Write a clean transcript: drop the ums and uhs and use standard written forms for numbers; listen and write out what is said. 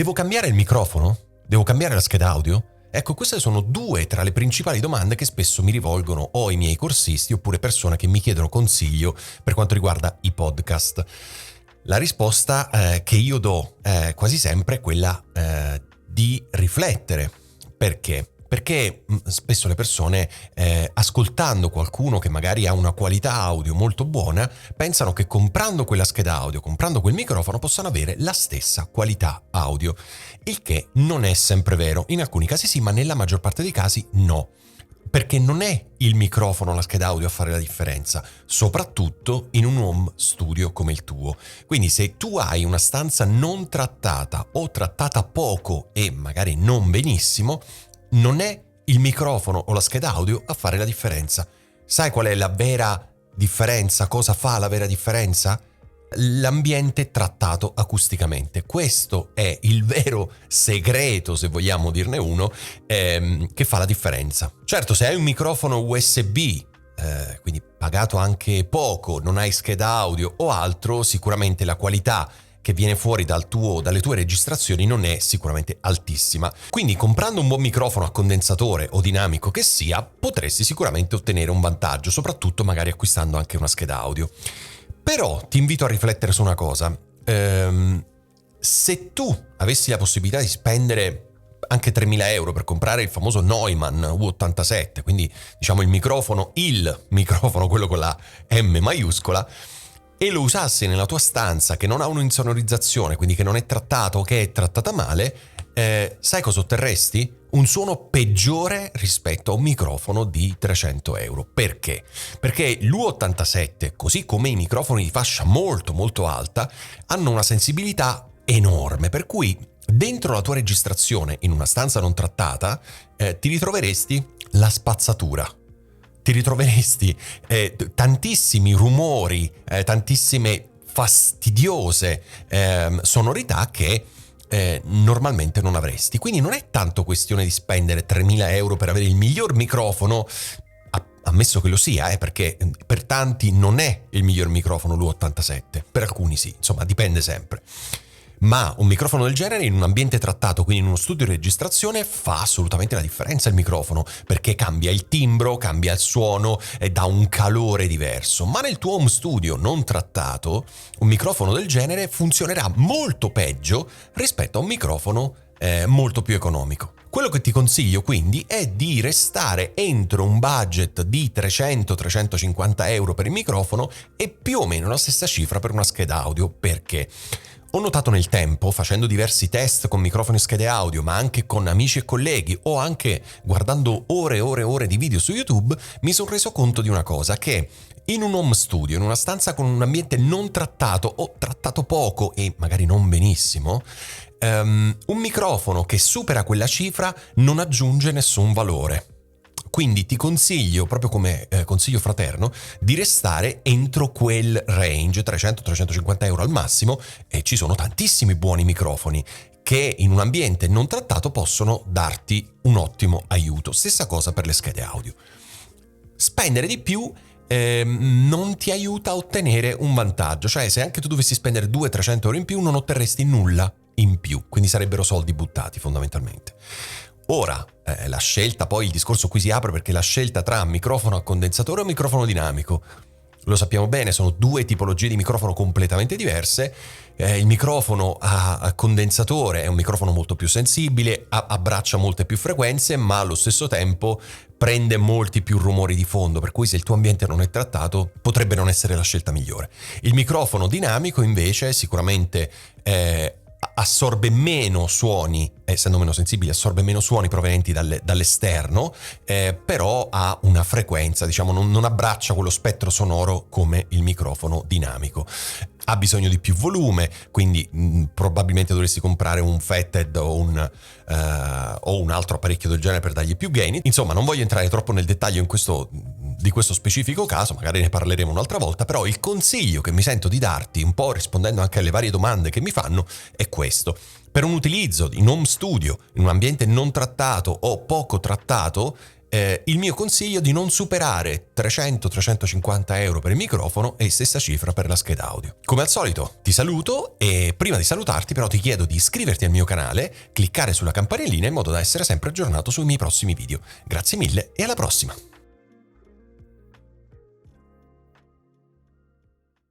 Devo cambiare il microfono? Devo cambiare la scheda audio? Ecco, queste sono due tra le principali domande che spesso mi rivolgono o i miei corsisti oppure persone che mi chiedono consiglio per quanto riguarda i podcast. La risposta che io do quasi sempre è quella di riflettere. Perché? Perché spesso le persone, ascoltando qualcuno che magari ha una qualità audio molto buona, pensano che comprando quella scheda audio, comprando quel microfono, possano avere la stessa qualità audio. Il che non è sempre vero. In alcuni casi sì, ma nella maggior parte dei casi no. Perché non è il microfono o la scheda audio a fare la differenza, soprattutto in un home studio come il tuo. Quindi se tu hai una stanza non trattata o trattata poco e magari non benissimo, non è il microfono o la scheda audio a fare la differenza. Sai qual è la vera differenza? Cosa fa la vera differenza? L'ambiente trattato acusticamente. Questo è il vero segreto, se vogliamo dirne uno, che fa la differenza. Certo, se hai un microfono USB, quindi pagato anche poco, non hai scheda audio o altro, sicuramente la qualità che viene fuori dalle tue registrazioni non è sicuramente altissima. Quindi comprando un buon microfono a condensatore o dinamico che sia, potresti sicuramente ottenere un vantaggio, soprattutto magari acquistando anche una scheda audio. Però ti invito a riflettere su una cosa. Se tu avessi la possibilità di spendere anche 3.000 euro per comprare il famoso Neumann U87, quindi diciamo il microfono, quello con la M maiuscola, e lo usassi nella tua stanza che non ha un'insonorizzazione, quindi che non è trattato o che è trattata male, sai cosa otterresti? Un suono peggiore rispetto a un microfono di 300 euro. Perché? Perché l'U87, così come i microfoni di fascia molto molto alta, hanno una sensibilità enorme, per cui dentro la tua registrazione in una stanza non trattata ti ritroveresti la spazzatura. Ti ritroveresti tantissimi rumori, tantissime fastidiose sonorità che normalmente non avresti. Quindi non è tanto questione di spendere 3.000 euro per avere il miglior microfono, ammesso che lo sia, perché per tanti non è il miglior microfono l'U87, per alcuni sì, insomma dipende sempre. Ma un microfono del genere in un ambiente trattato, quindi in uno studio di registrazione, fa assolutamente la differenza il microfono, perché cambia il timbro, cambia il suono e dà un calore diverso. Ma nel tuo home studio non trattato, un microfono del genere funzionerà molto peggio rispetto a un microfono molto più economico. Quello che ti consiglio quindi è di restare entro un budget di 300-350 euro per il microfono e più o meno la stessa cifra per una scheda audio. Perché? Ho notato nel tempo, facendo diversi test con microfoni e schede audio, ma anche con amici e colleghi o anche guardando ore e ore e ore di video su YouTube, mi sono reso conto di una cosa, che in un home studio, in una stanza con un ambiente non trattato o trattato poco e magari non benissimo, un microfono che supera quella cifra non aggiunge nessun valore. Quindi ti consiglio, proprio come consiglio fraterno, di restare entro quel range, 300-350 euro al massimo, e ci sono tantissimi buoni microfoni che in un ambiente non trattato possono darti un ottimo aiuto. Stessa cosa per le schede audio. Spendere di più non ti aiuta a ottenere un vantaggio, cioè se anche tu dovessi spendere 200-300 euro in più non otterresti nulla in più, quindi sarebbero soldi buttati fondamentalmente. Ora, la scelta, poi il discorso qui si apre perché la scelta tra microfono a condensatore o microfono dinamico, lo sappiamo bene, sono due tipologie di microfono completamente diverse. Il microfono a condensatore è un microfono molto più sensibile, abbraccia molte più frequenze, ma allo stesso tempo prende molti più rumori di fondo, per cui se il tuo ambiente non è trattato potrebbe non essere la scelta migliore. Il microfono dinamico invece sicuramente assorbe meno suoni, essendo meno sensibile, assorbe meno suoni provenienti dall'esterno, però ha una frequenza, diciamo, non abbraccia quello spettro sonoro come il microfono dinamico. Ha bisogno di più volume, quindi probabilmente dovresti comprare un fathead o un altro apparecchio del genere per dargli più gain. Insomma, non voglio entrare troppo nel dettaglio di questo specifico caso, magari ne parleremo un'altra volta, però il consiglio che mi sento di darti, un po' rispondendo anche alle varie domande che mi fanno, è questo. Per un utilizzo in home studio, in un ambiente non trattato o poco trattato, il mio consiglio di non superare 300-350 euro per il microfono e stessa cifra per la scheda audio. Come al solito ti saluto e prima di salutarti però ti chiedo di iscriverti al mio canale, cliccare sulla campanellina in modo da essere sempre aggiornato sui miei prossimi video. Grazie mille e alla prossima!